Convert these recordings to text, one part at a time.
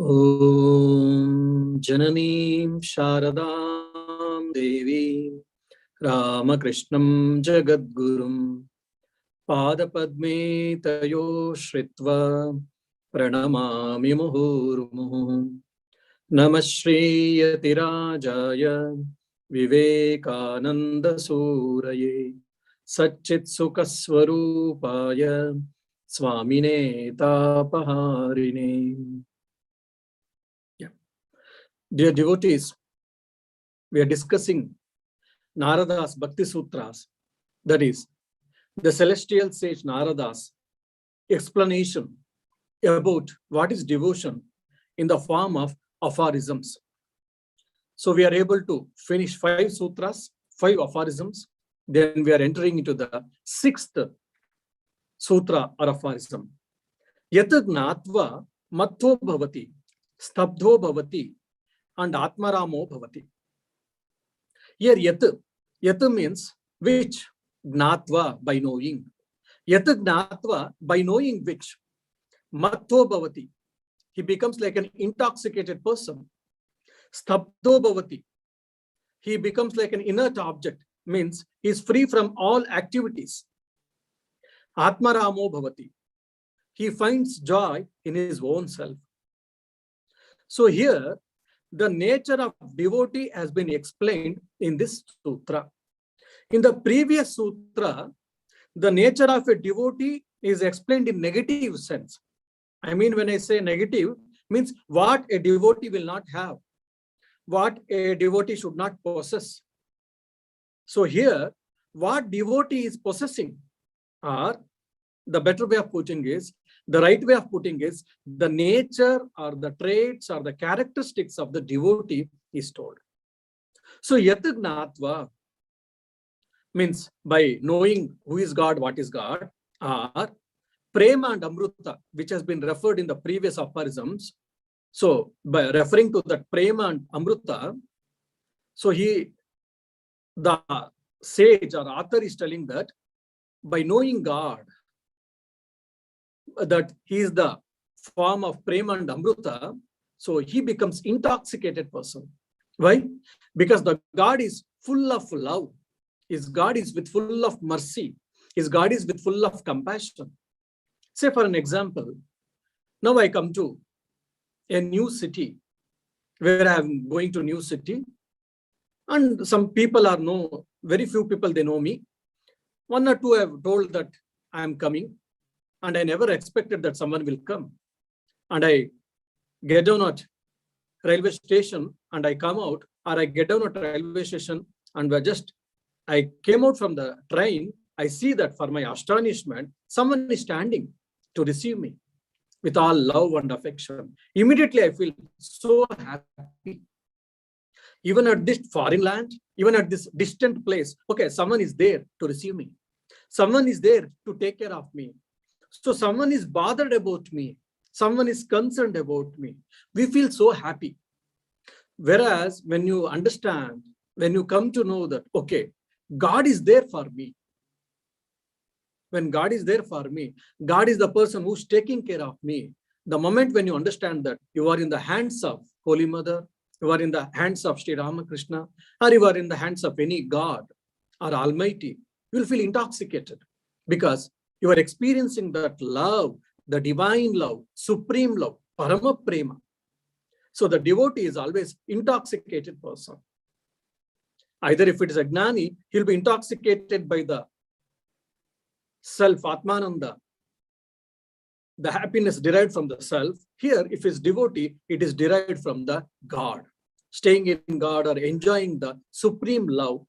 Om Jananim Sharadam Devi Ramakrishnam Jagadgurum Padapadme Tayo Shritva Pranamami Muhurmuhu Namashri Yatirajaya Vivekananda Suraye Satchit Sukaswarupaya Swamine Tapaharine. Dear devotees, we are discussing Narada's Bhakti Sutras, that is, the celestial sage Narada's explanation about what is devotion in the form of aphorisms. So we are able to finish 5 sutras, 5 aphorisms. Then we are entering into the 6th sutra or aphorism. Yat gnatva matto bhavati, stabdho bhavati, and atmaramo bhavati. Here yat means which, gnatva, by knowing. Yat gnatva, by knowing which, matto bhavati, he becomes like an intoxicated person. Stabdho bhavati, he becomes like an inert object, means he is free from all activities. Atmaramo bhavati, he finds joy in his own self. So here, the nature of devotee has been explained in this sutra. In the previous sutra, the nature of a devotee is explained in negative sense. I mean, when I say negative, means what a devotee will not have, what a devotee should not possess. So here, what devotee is possessing, or the better way of putting is, the right way of putting is, the nature or the traits or the characteristics of the devotee is told. So yat gnatva means by knowing who is God, what is God, or prema and amruta, which has been referred in the previous aphorisms. So by referring to that prema and amruta, so the sage or author is telling that by knowing God, that he is the form of prema and amruta, so he becomes intoxicated person. Why? Because the God is full of love. His God is with full of mercy. His God is with full of compassion. Say for an example, now I come to a new city, where I am going to new city, and some people very few people, they know me. 1 or 2 have told that I am coming, and I never expected that someone will come. And I get down at railway station and I come out, or I get down at railway station and I came out from the train. I see that for my astonishment, someone is standing to receive me with all love and affection. Immediately I feel so happy. Even at this foreign land, even at this distant place, okay, someone is there to receive me. Someone is there to take care of me. So someone is bothered about me. Someone is concerned about me. We feel so happy. Whereas when you understand, when you come to know that, okay, God is there for me. When God is there for me, God is the person who's taking care of me. The moment when you understand that you are in the hands of Holy Mother, you are in the hands of Sri Ramakrishna, or you are in the hands of any God or Almighty, you will feel intoxicated because you are experiencing that love, the divine love, supreme love, parama prema. So the devotee is always intoxicated person. Either if it is a gnani, he'll be intoxicated by the self, Atmananda, the happiness derived from the self. Here, if it's devotee, it is derived from the God, staying in God or enjoying the supreme love,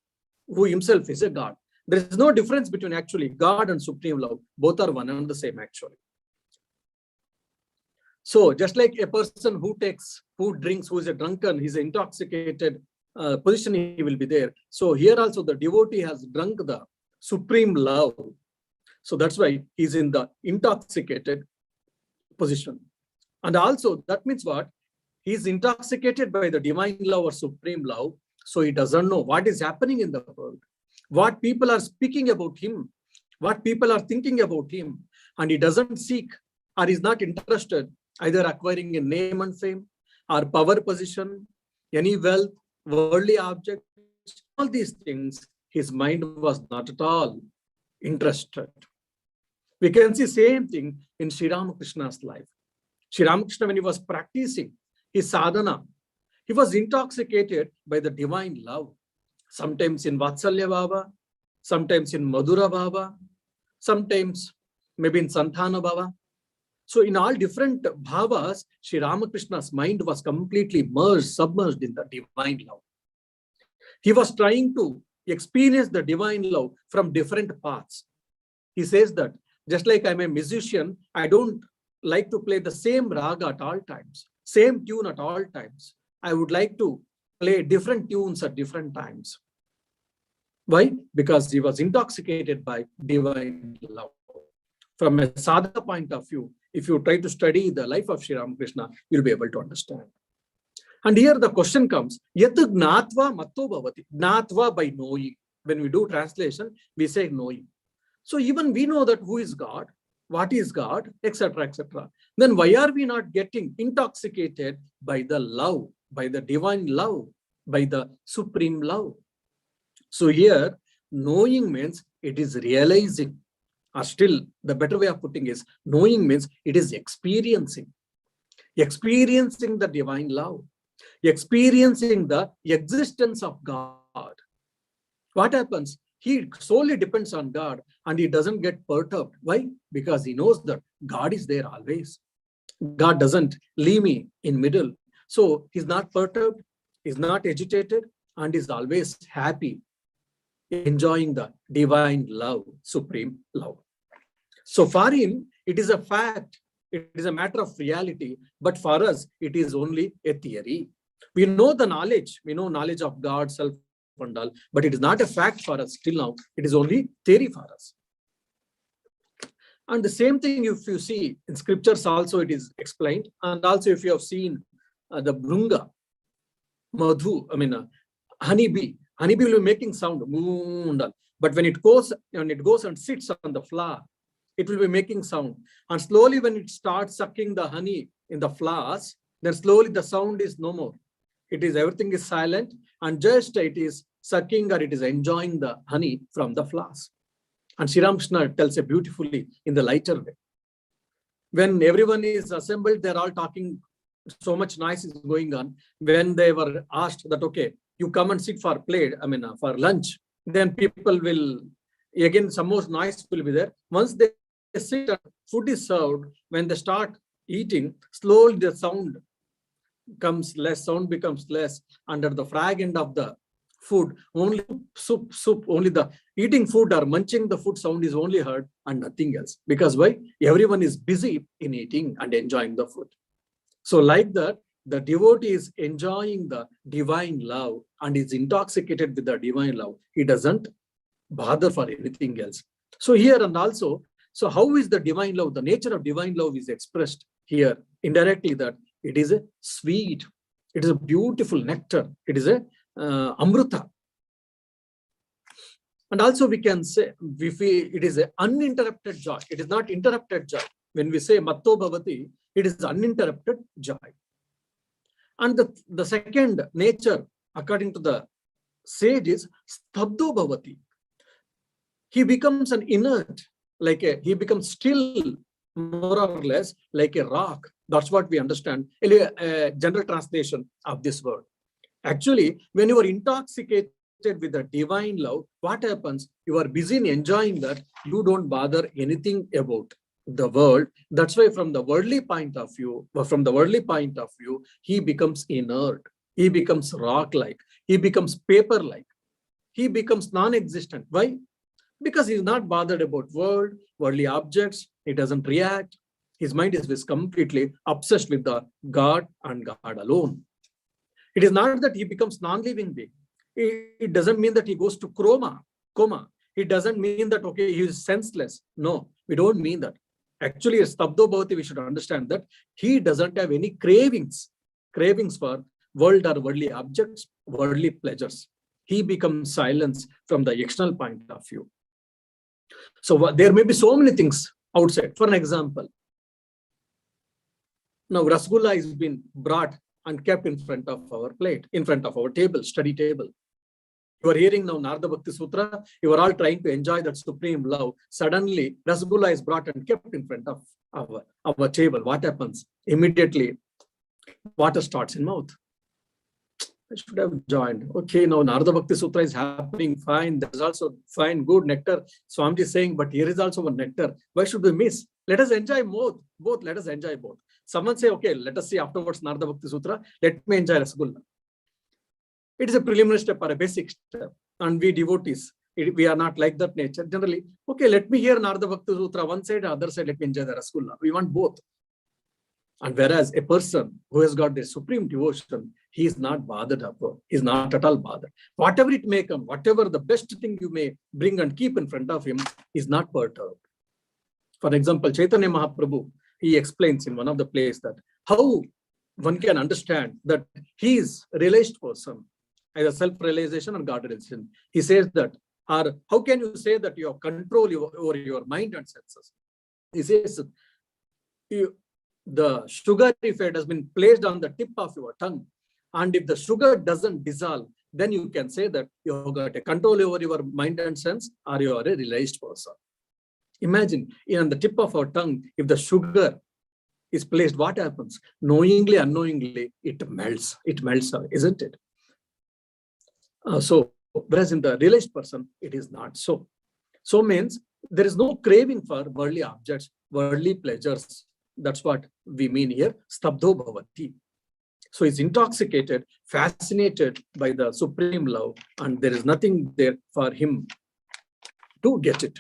who himself is a God. There is no difference between actually God and supreme love. Both are one and the same actually. So just like a person who drinks, who is a drunken, he's intoxicated position, he will be there. So here also the devotee has drunk the supreme love. So that's why he's in the intoxicated position. And also that means what? He's intoxicated by the divine love or supreme love. So he doesn't know what is happening in the world, what people are speaking about him, what people are thinking about him. And he doesn't seek or is not interested either acquiring a name and fame or power position, any wealth, worldly objects, all these things, his mind was not at all interested. We can see same thing in Sri Ramakrishna's life. Sri Ramakrishna, when he was practicing his sadhana, he was intoxicated by the divine love. Sometimes in Vatsalya Baba, sometimes in Madhura Baba, sometimes maybe in Santana Baba. So in all different bhavas, Sri Ramakrishna's mind was completely immersed, submerged in the divine love. He was trying to experience the divine love from different paths. He says that just like I'm a musician, I don't like to play the same raga at all times, same tune at all times. I would like to play different tunes at different times. Why? Because he was intoxicated by divine love. From a sadhana point of view, if you try to study the life of Sri Ramakrishna, you'll be able to understand. And here the question comes, Yat gnatva matto bhavati. Gnatva, by knowing. When we do translation, we say knowing. So even we know that who is God, what is God, etc., etc. Then why are we not getting intoxicated by the love, by the divine love, by the supreme love? So here, knowing means it is realizing. Or still, the better way of putting is, knowing means it is experiencing. Experiencing the divine love. Experiencing the existence of God. What happens? He solely depends on God and he doesn't get perturbed. Why? Because he knows that God is there always. God doesn't leave me in middle. So he's not perturbed, he's not agitated, and is always happy, enjoying the divine love, supreme love. So for him, it is a fact. It is a matter of reality. But for us, it is only a theory. We know the knowledge. We know knowledge of God, self, and all, but it is not a fact for us till now. It is only theory for us. And the same thing, if you see in scriptures also, it is explained. And also if you have seen the brunga, madhu, honeybee will be making sound, but when it goes and sits on the flower, it will be making sound. And slowly when it starts sucking the honey in the flowers, then slowly the sound is no more. Everything is silent, and just it is sucking or it is enjoying the honey from the flowers. And Sri Ramakrishna tells it beautifully in the lighter way. When everyone is assembled, they're all talking, so much noise is going on. When they were asked that, okay, you come and sit for for lunch, then people will, again, some more noise will be there. Once they sit and food is served, when they start eating, slowly the sound becomes less. Under the fragment of the food, only soup, only the eating food or munching the food sound is only heard and nothing else. Because why? Everyone is busy in eating and enjoying the food. So like that, the devotee is enjoying the divine love and is intoxicated with the divine love. He doesn't bother for anything else. So here and also, so how is the divine love? The nature of divine love is expressed here indirectly, that it is a sweet, it is a beautiful nectar, it is a amruta. And also we can say, it is an uninterrupted joy. It is not interrupted joy. When we say matto bhavati, it is uninterrupted joy. And the second nature, according to the sage, is stabdo bhavati. He becomes an inert, he becomes still, more or less like a rock. That's what we understand, a general translation of this word. Actually, when you are intoxicated with the divine love, what happens? You are busy in enjoying that. You don't bother anything about the world. That's why from the worldly point of view, he becomes inert. He becomes rock-like. He becomes paper-like. He becomes non-existent. Why? Because he's not bothered about worldly objects. He doesn't react. His mind is completely obsessed with the God and God alone. It is not that he becomes non-living being. It doesn't mean that he goes to coma. It doesn't mean that, okay, he is senseless. No, we don't mean that. Actually, as Stabdo Bhavati, we should understand that he doesn't have any cravings for world or worldly objects, worldly pleasures. He becomes silence from the external point of view. So there may be so many things outside. For an example, Now rasgulla is been brought and kept in front of our plate, in front of our table, study table. You are hearing now Narada Bhakti Sutra, you are all trying to enjoy that supreme love. Suddenly, rasgulla is brought and kept in front of our table. What happens? Immediately, water starts in mouth. I should have joined. Okay, now Narada Bhakti Sutra is happening, fine. There's also fine, good nectar. Swamiji is saying, but here is also one nectar. Why should we miss? Let us enjoy both. Let us enjoy both. Someone say, okay, let us see afterwards Narada Bhakti Sutra. Let me enjoy rasgulla. It is a preliminary step or a basic step. And we devotees, we are not like that nature. Generally, okay, let me hear Narada Bhakti Sutra one side, other side, let me enjoy the rasgulla. We want both. And whereas a person who has got the supreme devotion, he is not bothered about. He is not at all bothered. Whatever it may come, whatever the best thing you may bring and keep in front of him, is not perturbed. For example, Chaitanya Mahaprabhu, he explains in one of the plays that how one can understand that he is a realized person, either self-realization or God-realization. He says that, or how can you say that you have control over your mind and senses? He says, the sugar, if it has been placed on the tip of your tongue, and if the sugar doesn't dissolve, then you can say that you have got a control over your mind and sense, or you are a realized person. Imagine, on the tip of our tongue, if the sugar is placed, what happens? Knowingly, unknowingly, it melts. It melts, isn't it? So, whereas in the realized person, it is not so. So means there is no craving for worldly objects, worldly pleasures. That's what we mean here. Stabdho bhavati. So he's intoxicated, fascinated by the supreme love, and there is nothing there for him to get it.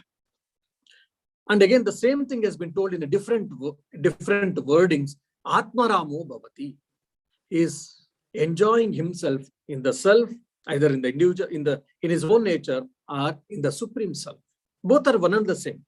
And again, the same thing has been told in a different wordings. Atmaramo bhavati. He is enjoying himself in the self, either in the individual, in his own nature, or in the supreme self. Both are one and the same,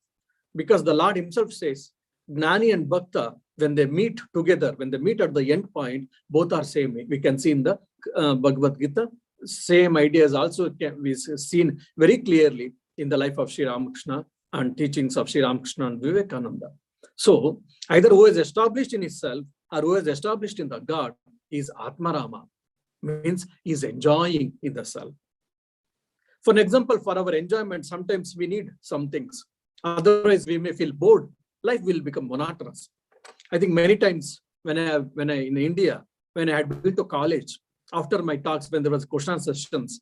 because the Lord himself says, Gnani and Bhakta, when they meet together, when they meet at the end point, both are same. We can see in the Bhagavad Gita, same ideas also can be seen very clearly in the life of Sri Ramakrishna and teachings of Sri Ramakrishna and Vivekananda. So, either who is established in his self or who is established in the God is Atmarama, means he is enjoying in the self. For an example, for our enjoyment, sometimes we need some things. Otherwise, we may feel bored. Life will become monotonous. I think many times when I in India, when I had been to college, after my talks, when there was question sessions,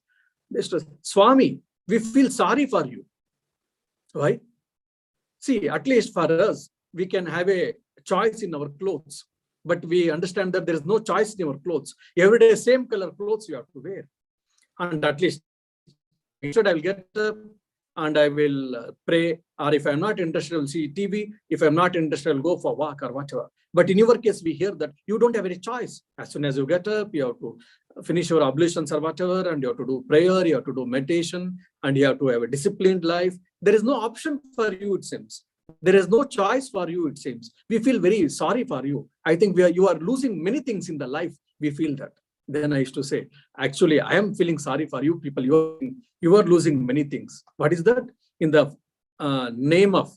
they said, Swami, we feel sorry for you. Right? See, at least for us, we can have a choice in our clothes, but we understand that there is no choice in our clothes. Every day, same color clothes you have to wear. And at least, instead, I'll get up and I will pray, or if I'm not interested, I'll see TV. If I'm not interested, I'll go for a walk or whatever. But in your case, we hear that you don't have any choice. As soon as you get up, you have to finish your ablutions or whatever, and you have to do prayer, you have to do meditation, and you have to have a disciplined life. There is no option for you, it seems. There is no choice for you, it seems. We feel very sorry for you. I think you are losing many things in the life. We feel that. Then I used to say, actually, I am feeling sorry for you people. You are losing many things. What is that? In the name of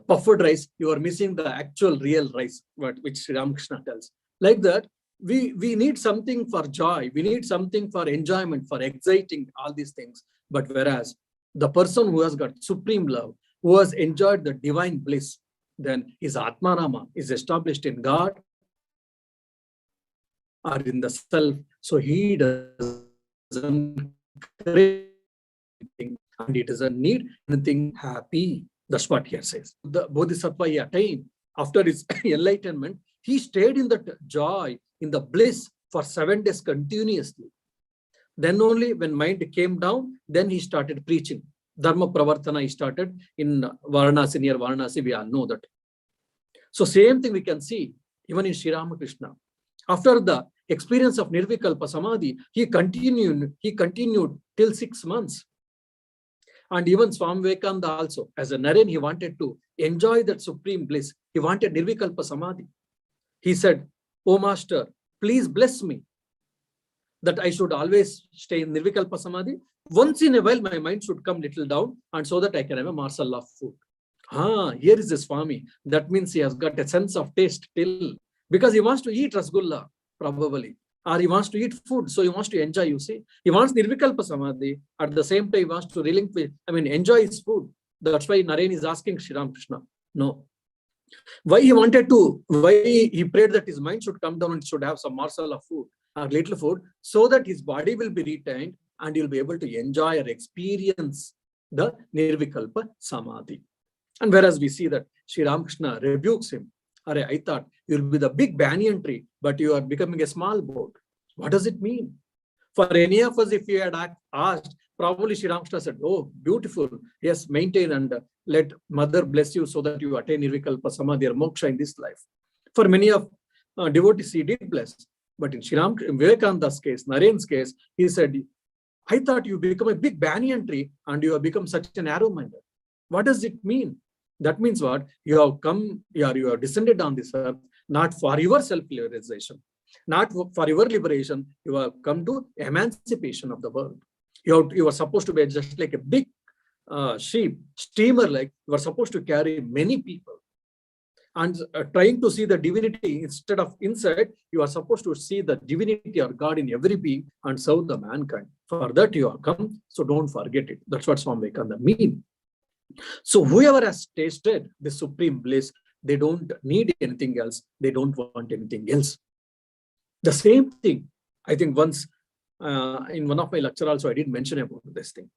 puffered rice, you are missing the actual real rice, which Sri Ramakrishna tells. Like that, we need something for joy. We need something for enjoyment, for exciting, all these things. But whereas the person who has got supreme love, who has enjoyed the divine bliss, then his Atmarama is established in God or in the self. So he doesn't crave anything and he doesn't need anything happy. That's what here says. The Bodhisattva he attained after his enlightenment, he stayed in the joy, in the bliss for 7 days continuously. Then only when mind came down, then he started preaching. Dharma Pravartana he started in Varanasi, near Varanasi, we all know that. So same thing we can see even in Sri Ramakrishna. After the experience of Nirvikalpa Samadhi, he continued till 6 months. And even Swami Vivekananda also, as a Naren, he wanted to enjoy that supreme bliss. He wanted Nirvikalpa Samadhi. He said, "Oh Master, please bless me that I should always stay in Nirvikalpa Samadhi. Once in a while, my mind should come little down, and so that I can have a morsel of food." Here is a Swami. That means he has got a sense of taste till, because he wants to eat rasgulla, probably. Or he wants to eat food, so he wants to enjoy, you see. He wants Nirvikalpa Samadhi. At the same time, he wants to relinquish, enjoy his food. That's why Naren is asking Sri Ramakrishna. No. Why he prayed that his mind should come down and should have some morsel of food or little food, so that his body will be retained and he'll be able to enjoy or experience the Nirvikalpa Samadhi. And whereas we see that Sri Ramakrishna rebukes him, I thought you'll be the big banyan tree, but you are becoming a small boat. What does it mean? For any of us, if you had asked, probably Sri Ramakrishna said, oh, beautiful. Yes, maintain and let Mother bless you so that you attain Nirvikalpa Samadhi or Moksha in this life. For many of devotees, he did bless. But in Vivekananda's case, Naren's case, he said, I thought you become a big banyan tree and you have become such a narrow-minded. What does it mean? That means what? You have come, you have descended on this earth, not for your self-realization, not for your liberation. You have come to emancipation of the world. You are supposed to be just like a big steamer, like you are supposed to carry many people. And trying to see the divinity instead of inside, you are supposed to see the divinity or God in every being and serve the mankind. For that you have come, so don't forget it. That's what Swami Vivekananda means. So whoever has tasted the supreme bliss, they don't need anything else. They don't want anything else. The same thing, I think once in one of my lectures also, I did mention about this thing.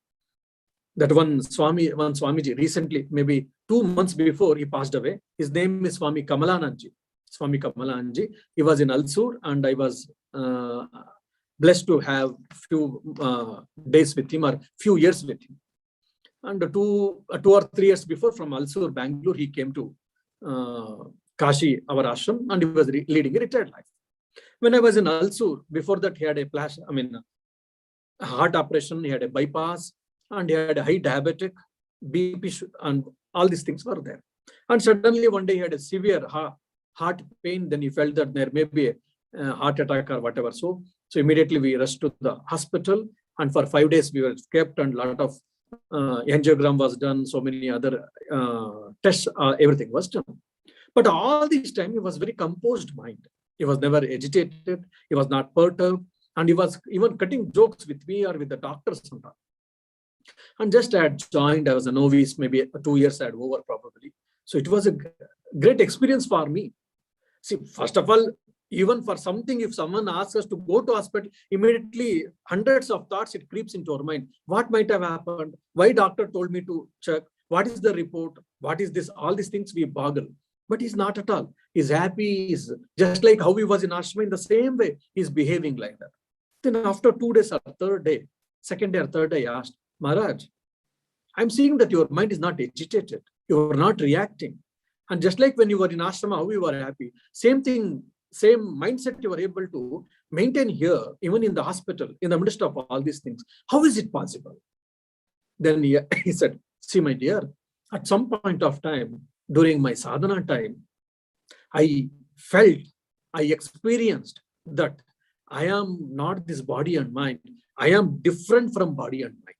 That one Swamiji recently, maybe 2 months before he passed away, his name is Swami Kamalananji. Swami Kamalanji, he was in Alsur and I was blessed to have few days with him or few years with him. And 2 or 3 years before, from Alsur, Bangalore, he came to Kashi, our ashram, and he was leading a retired life. When I was in Alsur, before that he had a heart operation, he had a bypass, and he had a high diabetic, BP, and all these things were there. And suddenly one day he had a severe heart pain. Then he felt that there may be a heart attack or whatever. So immediately we rushed to the hospital, and for 5 days we were kept, and a lot of angiogram was done, so many other tests, everything was done. But all this time he was very composed mind. He was never agitated, he was not perturbed, and he was even cutting jokes with me or with the doctors sometimes. And just I had joined, I was a novice, maybe 2 years I had over probably. So it was a great experience for me. See, first of all, even for something, if someone asks us to go to hospital, immediately hundreds of thoughts, it creeps into our mind. What might have happened? Why doctor told me to check? What is the report? What is this? All these things we boggle. But he's not at all. He's happy. He's just like how he was in ashram, in the same way, he's behaving like that. Then after 2 days or third day, second day or third day, I asked, Maharaj, I'm seeing that your mind is not agitated. You are not reacting. And just like when you were in ashrama, how you were happy, same thing, same mindset you were able to maintain here, even in the hospital, in the midst of all these things. How is it possible? Then he said, see, my dear, at some point of time, during my sadhana time, I felt, I experienced that I am not this body and mind. I am different from body and mind.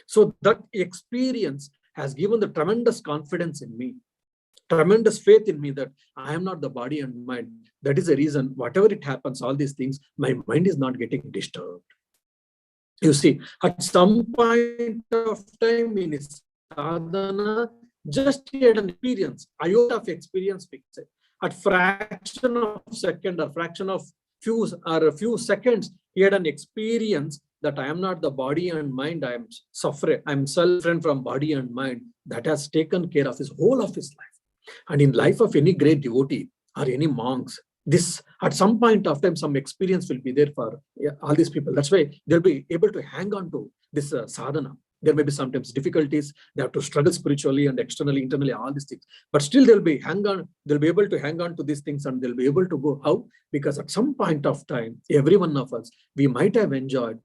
So that experience has given the tremendous confidence in me, tremendous faith in me that I am not the body and mind. That is the reason, whatever it happens, all these things, my mind is not getting disturbed. You see, at some point of time in his sadhana, just he had an experience, iota of experience fixed. At fraction of a second or fraction of a few seconds, he had an experience that I am not the body and mind, I am suffering, I am suffering from body and mind. That has taken care of his whole of his life. And in life of any great devotee or any monks, this at some point of time, some experience will be there for all these people. That's why they'll be able to hang on to this sadhana. There may be sometimes difficulties. They have to struggle spiritually and externally, internally, all these things. But still they'll be able to hang on to these things, and they'll be able to go. How? Because at some point of time, every one of us, we might have enjoyed,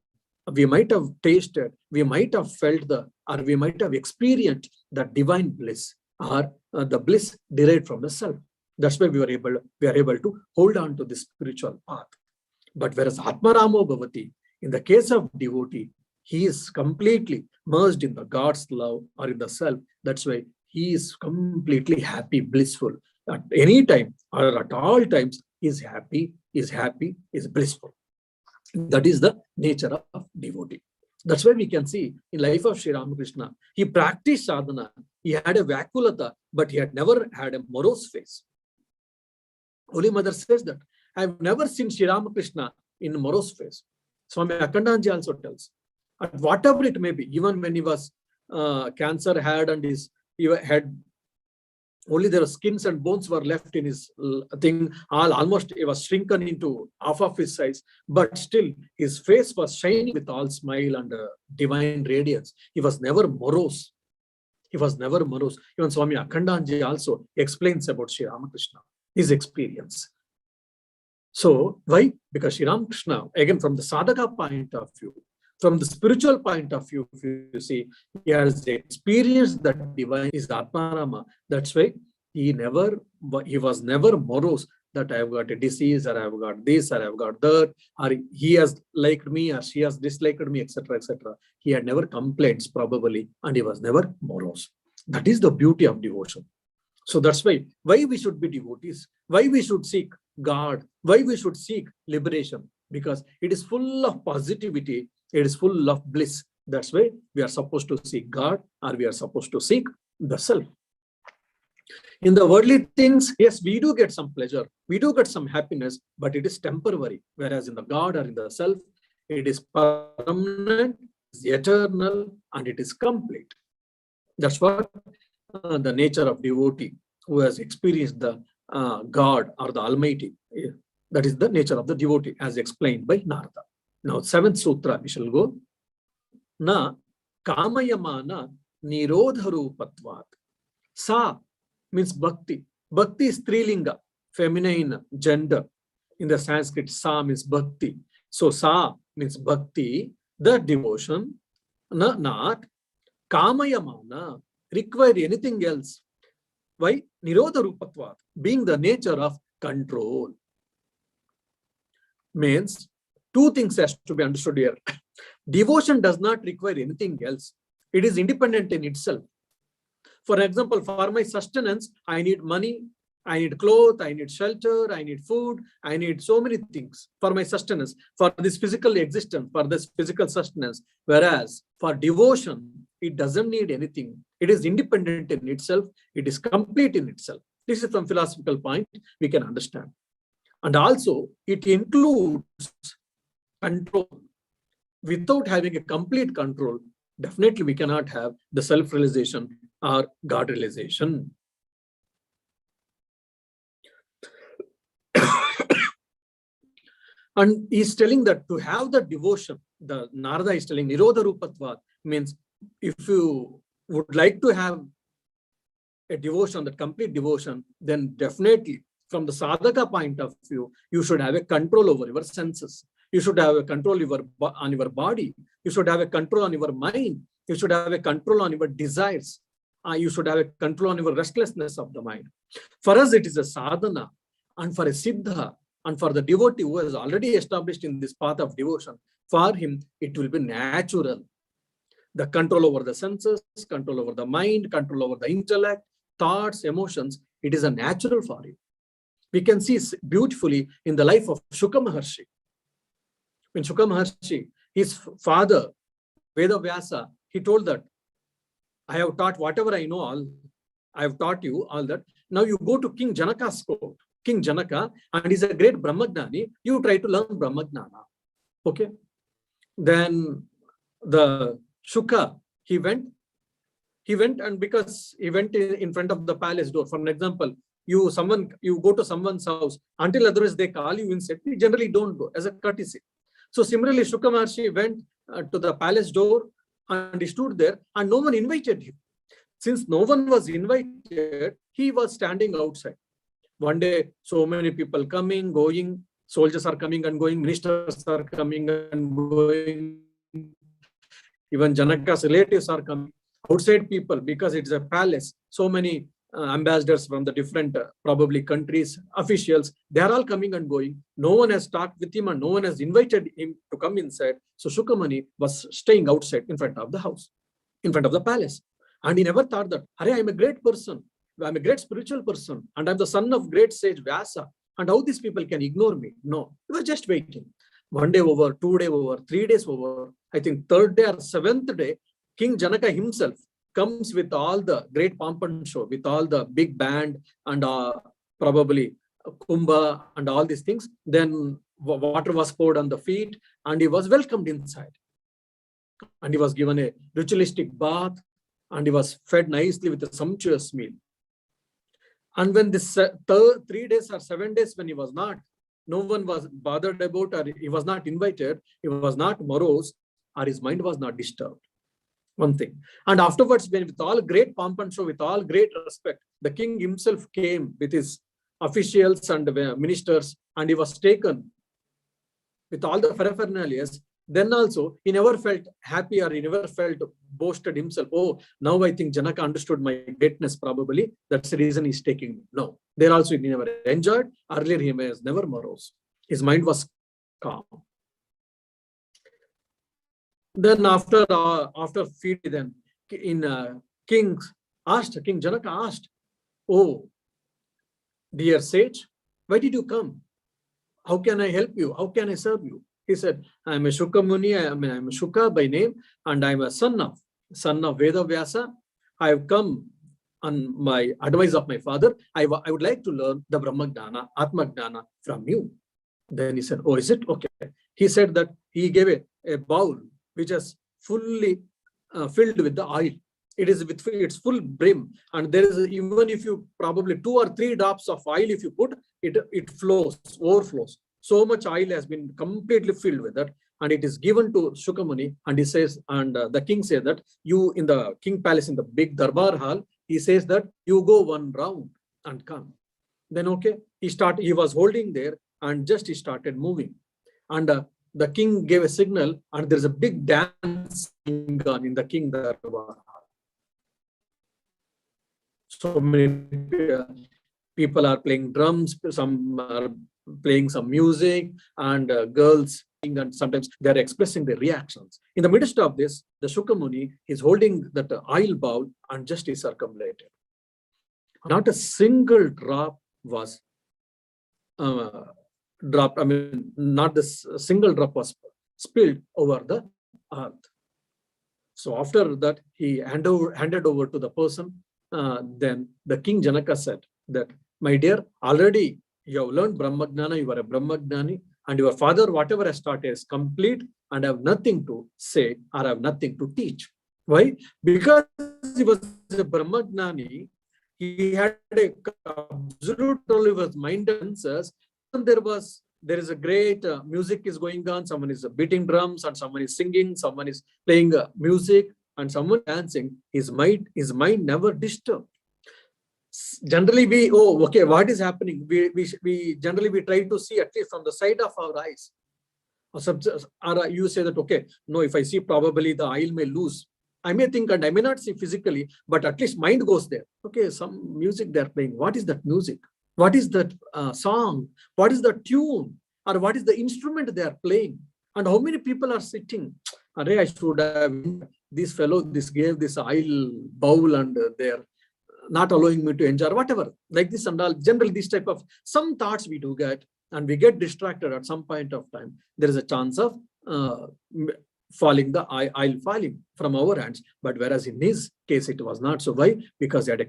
we might have tasted, we might have felt or we might have experienced the divine bliss, or the bliss derived from the self. That's why we are able to hold on to this spiritual path. But whereas Atmaramo Bhavati, in the case of devotee, he is completely merged in the God's love or in the self. That's why he is completely happy, blissful. At any time or at all times, he is happy, is blissful. That is the nature of devotee. That's why we can see in life of Sri Ramakrishna, he practiced sadhana, he had a vakulata, but he had never had a morose face. Holy Mother says that, I have never seen Sri Ramakrishna in morose face. Swami Akhandanji also tells, at whatever it may be, even when he was cancer had and he had only their skins and bones were left in his thing, almost he was shrunken into half of his size, but still his face was shining with all smile and divine radiance. He was never morose. He was never morose. Even Swami Akhandanji also explains about Sri Ramakrishna, his experience. So why? Because Sri Ramakrishna, again, from the sadhaka point of view, from the spiritual point of view, if you see, he has experienced that divine is Atmarama. That's why he was never morose that I have got a disease, or I have got this, or I have got that, or he has liked me, or she has disliked me, etc., etc. He had never complaints probably, and he was never morose. That is the beauty of devotion. So that's why we should be devotees, why we should seek God, why we should seek liberation, because it is full of positivity, it is full of bliss. That's why we are supposed to seek God, or we are supposed to seek the self. In the worldly things, yes, we do get some pleasure, we do get some happiness, but it is temporary. Whereas in the God or in the self, it is permanent, it is eternal, and it is complete. That's what the nature of devotee who has experienced the God or the Almighty. That is the nature of the devotee as explained by Narada. Now, 7th sutra, we shall go. Na kamayamana nirodharupatvat. Sa means bhakti. Bhakti is strilinga, feminine gender. In the Sanskrit, sa means bhakti. So sa means bhakti, the devotion, not kamayamana, require anything else. Why? Nirodharupatvat, being the nature of control. Means two things has to be understood here. Devotion does not require anything else. It is independent in itself. For example, for my sustenance, I need money, I need clothes, I need shelter, I need food, I need so many things for my sustenance, for this physical existence, for this physical sustenance. Whereas for devotion, it doesn't need anything. It is independent in itself. It is complete in itself. This is from philosophical point we can understand. And also, it includes control. Without having a complete control, definitely we cannot have the self-realization or God realization. And he's telling that to have the devotion, the Narada is telling Nirodharupatvat means if you would like to have a devotion, that complete devotion, then definitely from the sadhaka point of view, you should have a control over your senses. You should have a control on your body. You should have a control on your mind. You should have a control on your desires. You should have a control on your restlessness of the mind. For us, it is a sadhana. And for a siddha, and for the devotee who is already established in this path of devotion, for him, it will be natural. The control over the senses, control over the mind, control over the intellect, thoughts, emotions, it is a natural for him. We can see beautifully in the life of Shuka Maharshi. When Shuka Maharshi, his father, Vedavyasa, he told that, I have taught whatever I know, all I have taught you all that. Now you go to King Janaka's court. King Janaka, and he's a great Brahmagnani, you try to learn Brahmagnana. Okay. Then the Shuka, he went and because he went in front of the palace door. For an example, you go to someone's house, until otherwise they call you inside, you generally don't go as a courtesy. So similarly, Shuka Maharshi went to the palace door and he stood there and no one invited him. Since no one was invited, he was standing outside. One day, so many people coming, going, soldiers are coming and going, ministers are coming and going, even Janaka's relatives are coming, outside people, because it's a palace, so many ambassadors from the different, probably countries, officials, they are all coming and going. No one has talked with him and no one has invited him to come inside. So Shukamani was staying outside in front of the house, in front of the palace. And he never thought that, Hare, I'm a great person. I'm a great spiritual person. And I'm the son of great sage Vyasa. And how these people can ignore me? No, he was just waiting. 1 day over, 2 days over, 3 days over. I think 3rd day or 7th day, King Janaka himself comes with all the great pomp and show, with all the big band and probably kumbha and all these things. Then water was poured on the feet and he was welcomed inside. And he was given a ritualistic bath and he was fed nicely with a sumptuous meal. And when this 3 days or 7 days when he was not, no one was bothered about, or he was not invited, he was not morose, or his mind was not disturbed. One thing. And afterwards, when with all great pomp and show, with all great respect, the king himself came with his officials and ministers, and he was taken with all the paraphernalias. Then also, he never felt happy or he never felt boasted himself. Oh, now I think Janaka understood my greatness probably. That's the reason he's taking me. No, there also he never enjoyed. Earlier he was never morose. His mind was calm. Then after feeding them, King Janaka asked, oh, dear sage, why did you come? How can I help you? How can I serve you? He said, I'm a Shuka Muni, I'm a Shuka by name, and I'm a son of Veda Vyasa. I have come on my advice of my father. I would like to learn the Brahmagnana, Atmagnana from you. Then he said, oh, is it? Okay. He said that he gave a bowl which is fully filled with the oil. It is with its full brim, and there is even if you probably 2 or 3 drops of oil, if you put it, it flows, overflows. So much oil has been completely filled with that, and it is given to Shukamuni. And he says, and the king says that you in the king palace in the big darbar hall, he says that you go 1 round and come. Then okay, he was holding there, and just he started moving, and the king gave a signal, and there's a big dance going on in the king darbar. So many people are playing drums, some are playing some music, and girls, and sometimes they're expressing their reactions. In the midst of this, the Shukamuni is holding that oil bowl and just is circumambulated. Not a single drop was dropped. I mean, not this single drop was spilled over the earth. So after that, he handed over to the person. Then the king Janaka said that, my dear, already you have learned Brahmagnana, you are a Brahmagnani, and your father, whatever has taught is complete, and I have nothing to say or I have nothing to teach. Why? Because he was a Brahmagnani, he had a absolute control of his mind and senses. There is a great music is going on, someone is beating drums, and someone is singing, someone is playing music, and someone dancing. His mind never disturbed. Generally, what is happening? We generally try to see at least from the side of our eyes. Or you say that, okay, no, if I see probably the oil may lose. I may think and I may not see physically, but at least mind goes there. Okay, some music they're playing. What is that music? What is that song? What is the tune? Or what is the instrument they are playing? And how many people are sitting? I should have this fellow, this gave this oil bowl, and they're not allowing me to enjoy, whatever, like this and all. Generally, this type of some thoughts we do get, and we get distracted at some point of time. There is a chance of falling, the oil falling from our hands. But whereas in his case, it was not. So why? Because he had a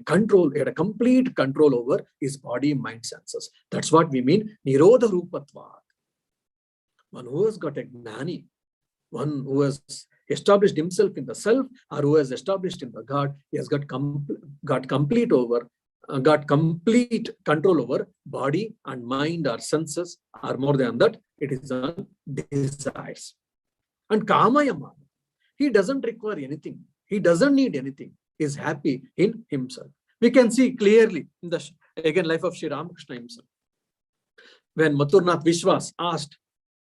complete control over his body, mind, senses. That's what we mean, Nirodha Rupatvat. One who has got a gnani, one who has established himself in the self, or who has established in the God, he has got complete control over body and mind or senses, or more than that, it is on desires. And Kamayama, he doesn't require anything. He doesn't need anything. He is happy in himself. We can see clearly in the life of Sri Ramakrishna himself. When Mathurnath Vishwas asked,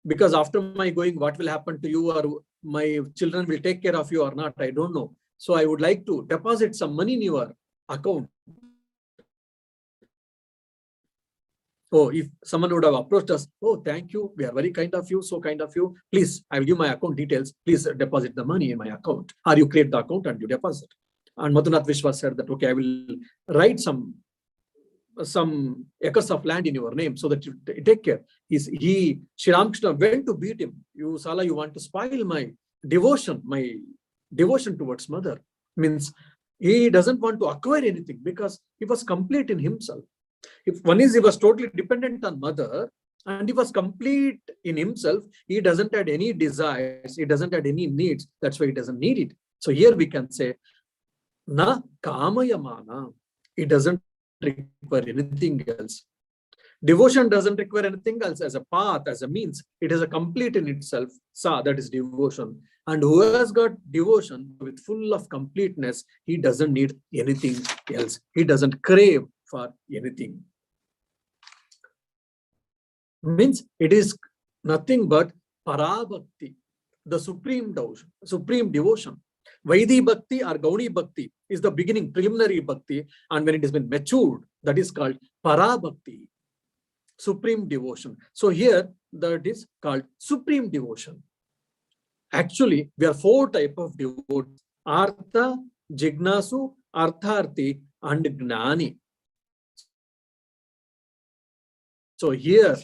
because after my going, what will happen to you, or my children will take care of you or not, I don't know. So I would like to deposit some money in your account. Oh, if someone would have approached us, oh, thank you, we are very kind of you, so kind of you. Please, I will give my account details. Please deposit the money in my account. Or you create the account and you deposit. And Madhunath Vishwas said that, okay, I will write some acres of land in your name so that you take care. Sri Ramakrishna went to beat him. You Sala, you want to spoil my devotion towards mother. Means he doesn't want to acquire anything because he was complete in himself. If one is, he was totally dependent on mother and he was complete in himself, he doesn't have any desires, he doesn't have any needs. That's why he doesn't need it. So here we can say, na kamayamana. It doesn't require anything else. Devotion doesn't require anything else as a path, as a means. It is a complete in itself. Sa, that is devotion. And who has got devotion with full of completeness, he doesn't need anything else. He doesn't crave for anything. Means it is nothing but parabhakti, the supreme devotion. Vaidhi Bhakti or Gaudi Bhakti is the beginning, preliminary Bhakti, and when it has been matured, that is called Parabhakti, supreme devotion. So here, that is called supreme devotion. Actually, there are 4 types of devotees: Artha, Jignasu, Artharthi, and Gnani. So here,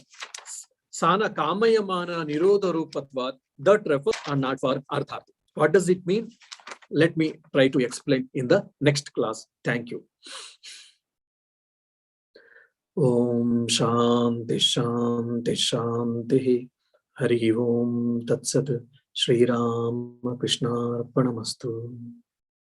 Sana Kamayamana Nirodha Rupatvat, that refers and not for Artharthi. What does it mean? Let me try to explain in the next class. Thank you. Om Shanti Shanti Shanti. Hari Om Tat Sat. Shri Ram Krishna Arpanamastu.